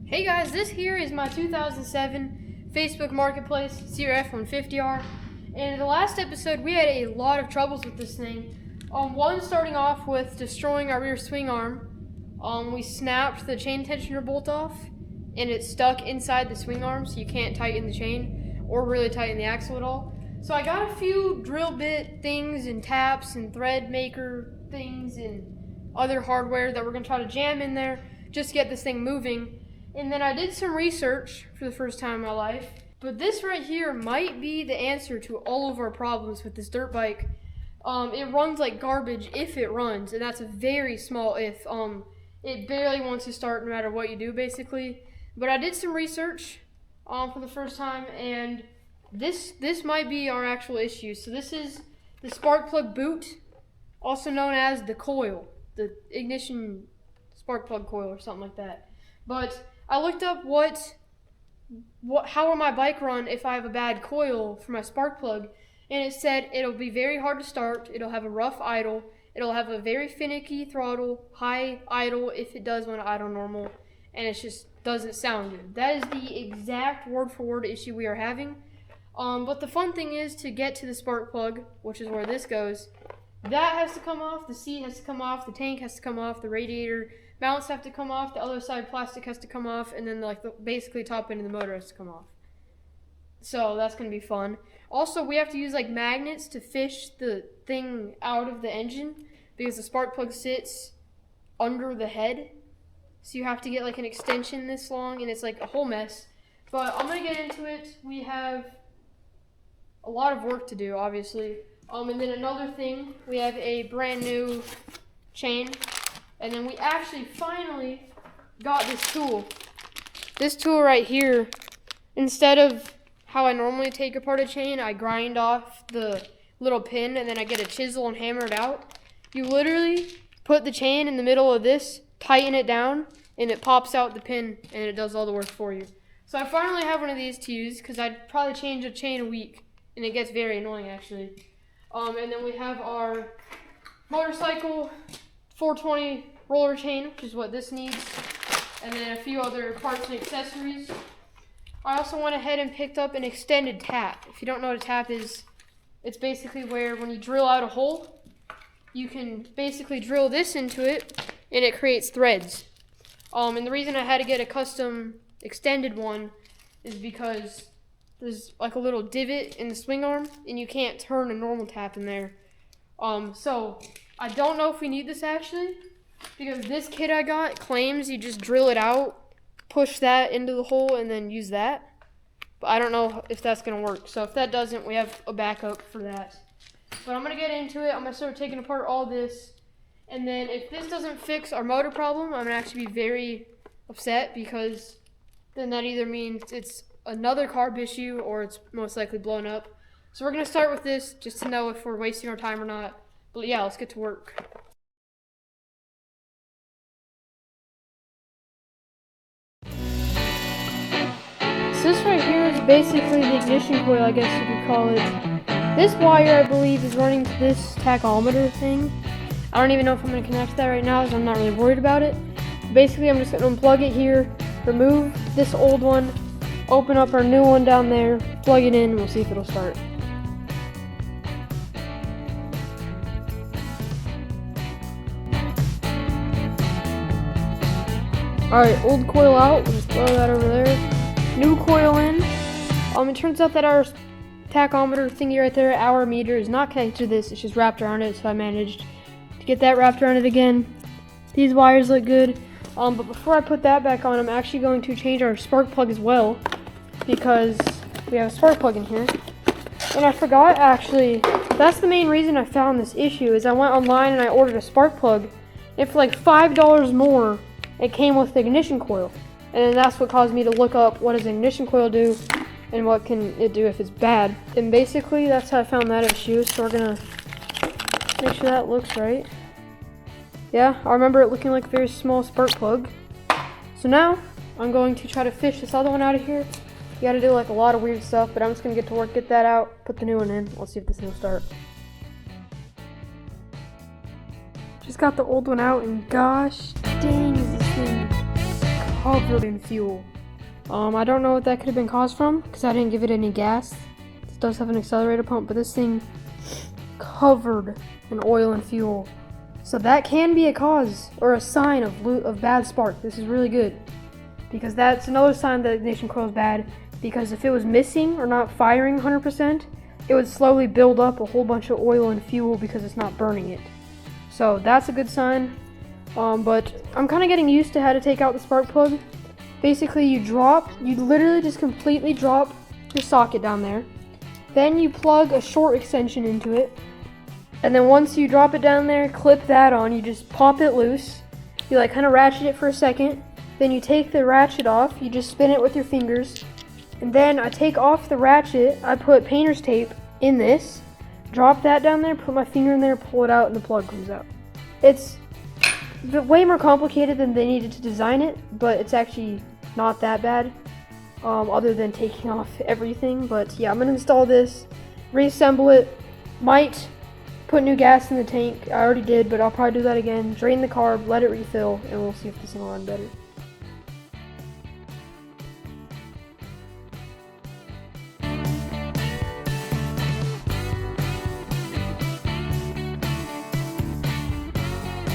Hey guys, this here is my 2007 Facebook Marketplace Crf150r, and in the last episode we had a lot of troubles with this thing. One starting off with destroying our rear swing arm. We snapped the chain tensioner bolt off, and it's stuck inside the swing arm, so you can't tighten the chain or really tighten the axle at all. So I got a few drill bit things and taps and thread maker things and other hardware that we're going to try to jam in there just to get this thing moving. And then I did some research for the first time in my life, but this right here might be the answer to all of our problems with this dirt bike. It runs like garbage if it runs, and that's a very small if. It barely wants to start no matter what you do, basically. But I did some research for the first time, and this might be our actual issue. So this is the spark plug boot, also known as the coil, the ignition spark plug coil or something like that. But I looked up how will my bike run if I have a bad coil for my spark plug, and it said it'll be very hard to start, it'll have a rough idle, it'll have a very finicky throttle, high idle if it does want to idle normal, and it just doesn't sound good. That is the exact word for word issue we are having. But the fun thing is to get to the spark plug, which is where this goes, that has to come off, the seat has to come off, the tank has to come off, the radiator mounts have to come off, the other side plastic has to come off, and then the basically top end of the motor has to come off. So that's going to be fun. Also, we have to use like magnets to fish the thing out of the engine because the spark plug sits under the head. So you have to get like an extension this long, and it's like a whole mess. But I'm going to get into it. We have a lot of work to do, obviously. And then another thing, we have a brand new chain. And then we actually finally got this tool. This tool right here, instead of how I normally take apart a chain, I grind off the little pin and then I get a chisel and hammer it out. You literally put the chain in the middle of this, tighten it down, and it pops out the pin and it does all the work for you. So I finally have one of these to use because I'd probably change a chain a week and it gets very annoying actually. And then we have our motorcycle 420 roller chain, which is what this needs, and then a few other parts and accessories. I also went ahead and picked up an extended tap. If you don't know what a tap is, it's basically where when you drill out a hole, you can basically drill this into it and it creates threads. And the reason I had to get a custom extended one is because there's like a little divot in the swing arm and you can't turn a normal tap in there. So I don't know if we need this actually, because this kit I got claims you just drill it out, push that into the hole, and then use that. But I don't know if that's going to work. So if that doesn't, we have a backup for that. But I'm going to get into it. I'm going to start taking apart all this. And then if this doesn't fix our motor problem, I'm going to actually be very upset, because then that either means it's another carb issue or it's most likely blown up. So we're going to start with this just to know if we're wasting our time or not. But yeah, let's get to work. So this right here is basically the ignition coil, I guess you could call it. This wire, I believe, is running to this tachometer thing. I don't even know if I'm going to connect that right now, so I'm not really worried about it. Basically, I'm just going to unplug it here, remove this old one, open up our new one down there, plug it in, and we'll see if it'll start. Alright, old coil out, we'll just throw that over there. New coil in. It turns out that our tachometer thingy right there, hour meter, is not connected to this, it's just wrapped around it, so I managed to get that wrapped around it again. These wires look good. But before I put that back on, I'm actually going to change our spark plug as well, because we have a spark plug in here. And I forgot, actually, that's the main reason I found this issue, is I went online and I ordered a spark plug, and for like $5 more, it came with the ignition coil. And then that's what caused me to look up what does the ignition coil do and what can it do if it's bad. And basically that's how I found that issue. So we're gonna make sure that looks right. Yeah, I remember it looking like a very small spark plug. So now I'm going to try to fish this other one out of here. You gotta do like a lot of weird stuff, but I'm just gonna get to work, get that out, put the new one in. Let's see if this thing will start. Just got the old one out, and gosh dang, is this thing covered in fuel. I don't know what that could have been caused from because I didn't give it any gas. It does have an accelerator pump, but this thing covered in oil and fuel. So that can be a cause or a sign of bad spark. This is really good because that's another sign that the ignition coil is bad, because if it was missing or not firing 100%, it would slowly build up a whole bunch of oil and fuel because it's not burning it. So that's a good sign. But I'm kind of getting used to how to take out the spark plug. Basically, you literally just completely drop your socket down there. Then you plug a short extension into it. And then once you drop it down there, clip that on, you just pop it loose. You like kind of ratchet it for a second. Then you take the ratchet off, you just spin it with your fingers. And then I take off the ratchet, I put painter's tape in this, drop that down there, put my finger in there, pull it out, and the plug comes out. It's way more complicated than they needed to design it, but it's actually not that bad, other than taking off everything. But yeah, I'm gonna install this, reassemble it, might put new gas in the tank. I already did, but I'll probably do that again. Drain the carb, let it refill, and we'll see if this thing will run better.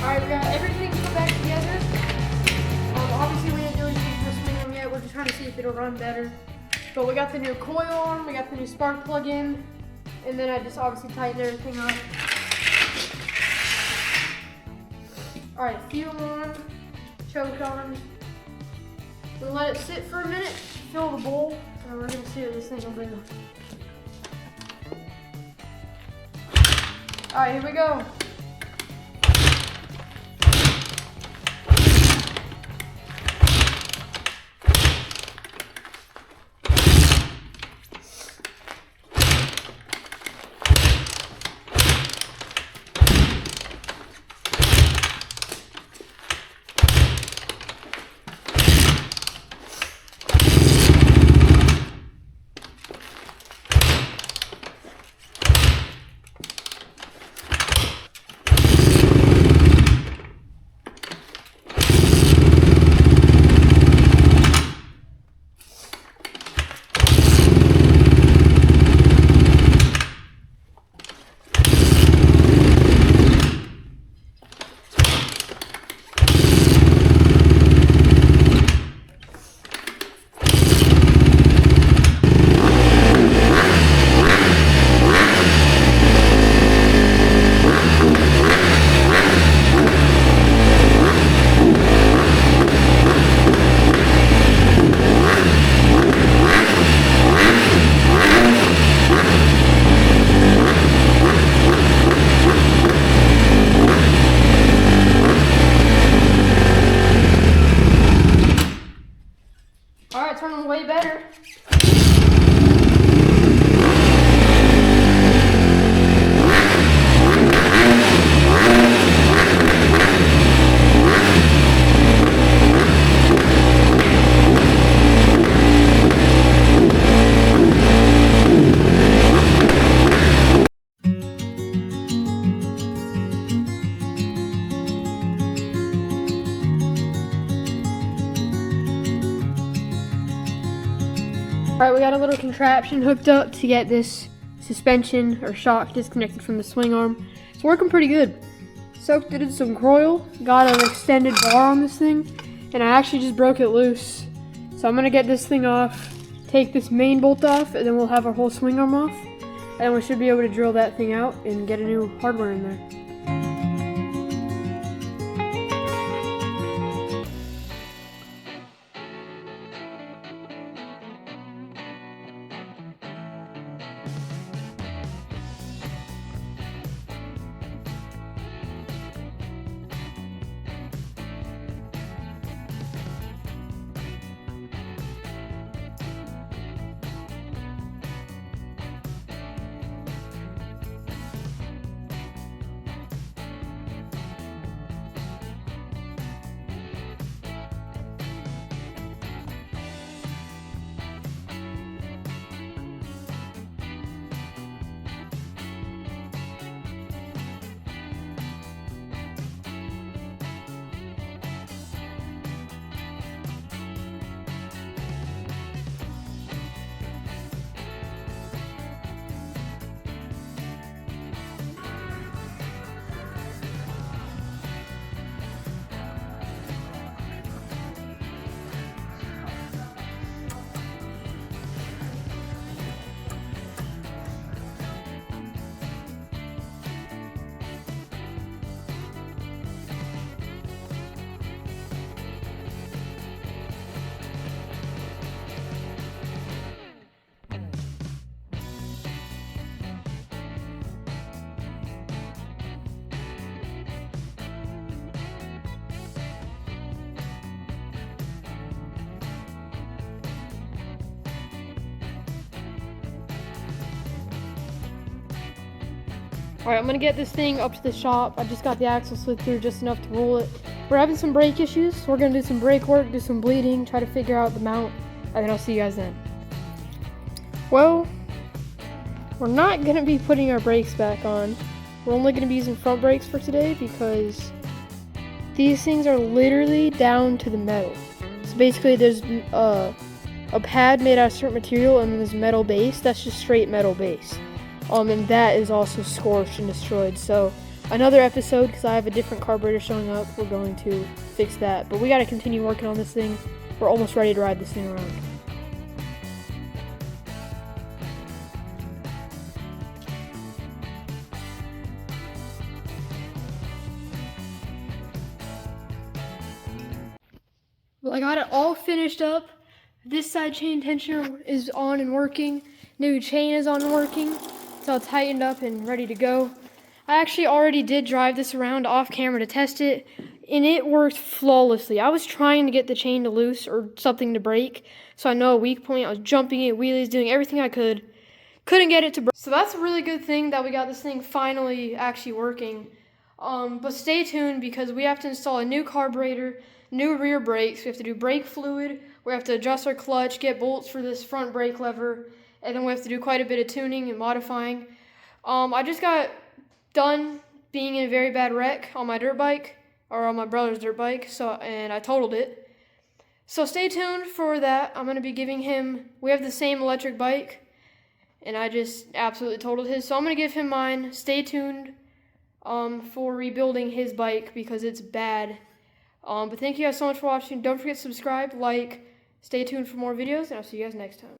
Alright, we got everything put back together. Obviously we didn't do anything for the swing arm yet. We're just trying to see if it'll run better. But we got the new coil on, we got the new spark plug in, and then I just obviously tightened everything up. Alright, fuel on, choke on. We'll let it sit for a minute, fill the bowl, and we're going to see what this thing will do. Alright, here we go. Alright, it's running way better. Alright, we got a little contraption hooked up to get this suspension or shock disconnected from the swing arm. It's working pretty good. Soaked it in some coil, got an extended bar on this thing, and I actually just broke it loose. So I'm going to get this thing off, take this main bolt off, and then we'll have our whole swing arm off. And we should be able to drill that thing out and get a new hardware in there. Alright, I'm gonna get this thing up to the shop. I just got the axle slid through just enough to roll it. We're having some brake issues, so we're gonna do some brake work, do some bleeding, try to figure out the mount, and then I'll see you guys then. Well, we're not gonna be putting our brakes back on. We're only gonna be using front brakes for today because these things are literally down to the metal. So basically there's a pad made out of certain material, and then there's metal base. That's just straight metal base. And that is also scorched and destroyed. So another episode, because I have a different carburetor showing up, we're going to fix that. But we got to continue working on this thing. We're almost ready to ride this thing around. Well, I got it all finished up. This side chain tensioner is on and working. New chain is on and working. It's all tightened up and ready to go. I actually already did drive this around off camera to test it, and it worked flawlessly. I was trying to get the chain to loose or something to break, so I know a weak point. I was jumping it, wheelies, doing everything I could. Couldn't get it to break. So that's a really good thing that we got this thing finally actually working. But stay tuned because we have to install a new carburetor, new rear brakes. We have to do brake fluid. We have to adjust our clutch, get bolts for this front brake lever, and then we have to do quite a bit of tuning and modifying. I just got done being in a very bad wreck on my dirt bike, or on my brother's dirt bike, and I totaled it. So stay tuned for that. I'm going to be giving him, we have the same electric bike, and I just absolutely totaled his. So I'm going to give him mine. Stay tuned for rebuilding his bike because it's bad. But thank you guys so much for watching. Don't forget to subscribe, like, stay tuned for more videos, and I'll see you guys next time.